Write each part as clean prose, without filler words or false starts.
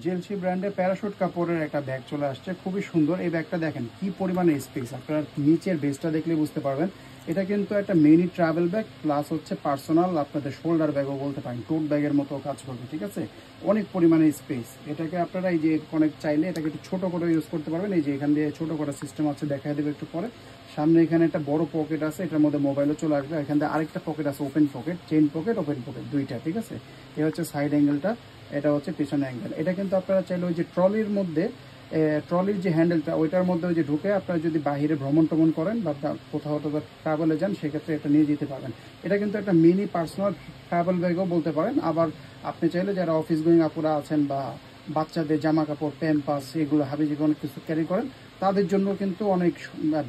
জেলসি ব্র্যান্ডের প্যারাশুট কাপড়ের একটা ব্যাগ চলে আসছে, খুবই সুন্দর। এই ব্যাগটা দেখেন কি পরিমাণে স্পেস, আপনারা নিচের বেসটা দেখলে বুঝতে পারবেন। এটা কিন্তু একটা মিনি ট্রাভেল ব্যাগ প্লাস হচ্ছে পার্সোনাল আপনাদের শোল্ডার ব্যাগও বলতে পারেন, টোট ব্যাগের মতো কাজ করবে, ঠিক আছে। অনেক পরিমাণে স্পেস। এটাকে আপনারা এই যে অনেক চাইলে এটাকে একটু ছোটো করে ইউজ করতে পারবেন। এই যে এখান দিয়ে ছোটো করার সিস্টেম আছে, দেখা দেবে একটু পরে। সামনে এখানে একটা বড় পকেট আছে, এটার মধ্যে মোবাইলও চলে আসবে। এখান থেকে আরেকটা পকেট আছে, open pocket, chain pocket, open pocket দুইটা, ঠিক আছে। এ হচ্ছে সাইড অ্যাঙ্গেলটা, এটা হচ্ছে পিছনে অ্যাঙ্গেল। এটা কিন্তু আপনারা চাইলে ওই যে ট্রলির মধ্যে, ট্রলির যে হ্যান্ডেলটা ওইটার মধ্যে ওই যে ঢুকে আপনারা যদি বাইরে ভ্রমণ টমন করেন বা কোথাও ট্রাভেলে যান, সেক্ষেত্রে এটা নিয়ে যেতে পারবেন। এটা কিন্তু একটা মিনি পার্সোনাল ট্রাভেল ব্যাগও বলতে পারেন। আবার আপনি চাইলে যারা অফিস গোয়িং আপুরা আছেন বা বাচ্চাদের জামা কাপড় প্যাম্পাস এগুলো হাবিজাবি অনেক কিছু ক্যারি করেন, তাদের জন্য কিন্তু অনেক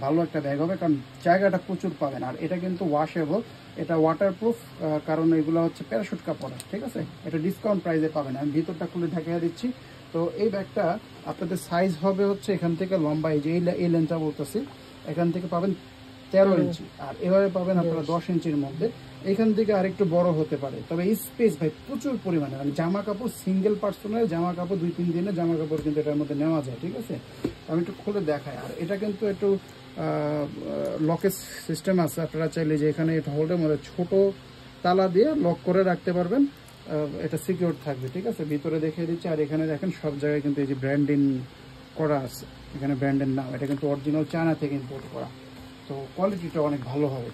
ভালো একটা ব্যাগ হবে, কারণ জায়গাটা প্রচুর পাবেন। আর এটা কিন্তু ওয়াশেবল, এটা ওয়াটারপ্রুফ, কারণ এগুলো হচ্ছে প্যারাশুট কাপড়, ঠিক আছে। এটা ডিসকাউন্ট প্রাইসে পাবেন, আমি ভিতরটা খুলে ঢাকিয়ে দিচ্ছি। তো এই ব্যাগটা আপনাদের সাইজ হবে হচ্ছে এখান থেকে লম্বা, এই যে এই লেন্থটা বলতেছি, এখান থেকে পাবেন 13 ইঞ্চি, আর এভাবে পাবেন আপনারা 10 ইঞ্চির মধ্যে। এখান থেকে আরেকটু বড় হতে পারে, তবে স্পেস ভাই প্রচুর পরিমাণে, মানে জামা কাপড় সিঙ্গেল পার্সনের জামা কাপড় 2-3 দিনের জামা কাপড় কিন্তু এটার মধ্যে নেওয়া যায়, ঠিক আছে। আমি একটু খুলে দেখাই। আর এটা কিন্তু একটু লকের সিস্টেম আছে, আপনারা চাইলে যে এখানে এটা হোল্ডের মধ্যে ছোট তালা দিয়ে লক করে রাখতে পারবেন, এটা সিকিউর থাকবে, ঠিক আছে। ভিতরে দেখিয়ে দিচ্ছি। আর এখানে দেখেন সব জায়গায় কিন্তু এই যে ব্র্যান্ডিং করা আছে, এখানে ব্র্যান্ডের নাম, এটা কিন্তু অরিজিনাল চায়না থেকে ইম্পোর্ট করা, তো কোয়ালিটিটা অনেক ভালো হবে।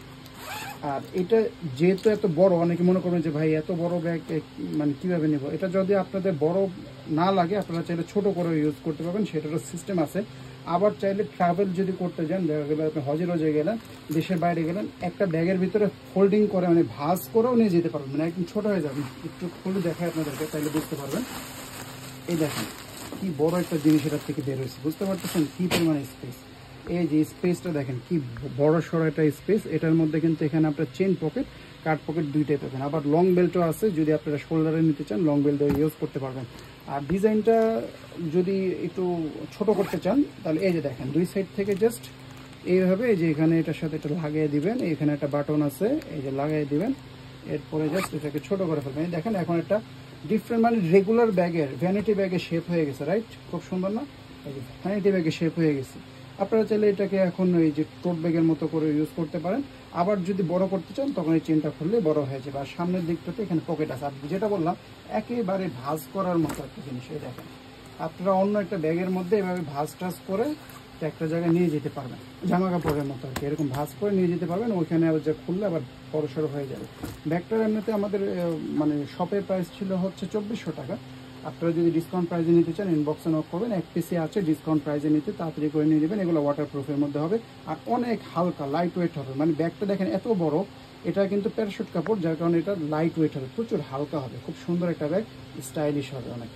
আর এটা যেহেতু এত বড়, অনেকে মনে করবেন যে ভাই এত বড় ব্যাগ মানে কীভাবে নেব, এটা যদি আপনাদের বড় না লাগে আপনারা চাইলে ছোট করে ইউজ করতে পারবেন, সেটারও সিস্টেম আছে। আবার চাইলে ট্রাভেল যদি করতে যান, দেখা গেলে আপনি হজে গেলেন, দেশের বাইরে গেলেন, একটা ব্যাগের ভিতরে ফোল্ডিং করে মানে ভাঁজ করেও নিয়ে যেতে পারবেন, মানে একদম ছোট হয়ে যাবে। একটু খুলে দেখায় আপনাদেরকে, তাইলে বুঝতে পারবেন। এই দেখেন কি বড় একটা জিনিস এটার থেকে বের হয়েছে, বুঝতে পারতেছেন কি পরিমাণে স্পেস। এই যে স্পেসটা দেখেন কি বড় সড়ো একটা স্পেস। এটার মধ্যে কিন্তু এখানে আপনার চেন পকেট, কাট পকেট দুইটাই পাবেন। আবার লং বেল্টও আছে, যদি আপনারা শোল্ডারে নিতে চান লং বেল্ট ইউজ করতে পারবেন। আর ডিজাইনটা যদি একটু ছোট করতে চান, তাহলে এই যে দেখেন দুই সাইড থেকে জাস্ট এইভাবে, এই যে এখানে এটার সাথে এটা লাগিয়ে দিবেন, এখানে একটা বাটন আছে, এই যে লাগিয়ে দিবেন, এরপরে জাস্ট এটাকে ছোট করে ফেলবেন। দেখেন এখন একটা ডিফারেন্ট, মানে রেগুলার ব্যাগের ভ্যানিটি ব্যাগের শেপ হয়ে গেছে, রাইট? খুব সুন্দর না? এই যে ভ্যানিটি ব্যাগের শেপ হয়ে গেছে। আপনারা চাইলে এটাকে এখন এই যে টোট ব্যাগের মতো করে ইউজ করতে পারেন। আবার যদি বড় করতে চান তখন এই চেনটা খুললে বড় হয়ে যাবে। আর সামনের দিকটাতে এখানে পকেট আছে। আর যেটা বললাম একেবারে ভাঁজ করার মতো একটা জিনিস, এই দেখেন আপনারা অন্য একটা ব্যাগের মধ্যে এভাবে ভাঁজ টাজ করে একটা জায়গায় নিয়ে যেতে পারবেন, জামা কাপড়ের মতো আর কি, এরকম ভাঁজ করে নিয়ে যেতে পারবেন। ওইখানে আবার যা খুললে আবার বড়সড় হয়ে যাবে। ব্যাগটার এমনিতে আমাদের মানে শপের প্রাইস ছিল হচ্ছে 2400 টাকা। আপনারা যদি ডিসকাউন্ট প্রাইসে নিতে চান ইনবক্সে নক করবেন, এক পিসি আছে ডিসকাউন্ট প্রাইসে নিতে, তাড়াতাড়ি করে নিয়ে নেবেন। এগুলো ওয়াটারপ্রুফের মধ্যে হবে আর অনেক হালকা লাইট ওয়েট হবে। মানে ব্যাগটা দেখেন এত বড়, এটা কিন্তু প্যারাশুট কাপড়, যার কারণে এটা লাইট ওয়েট হবে, প্রচুর হালকা হবে, খুব সুন্দর একটা ব্যাগ, স্টাইলিশ হবে অনেক।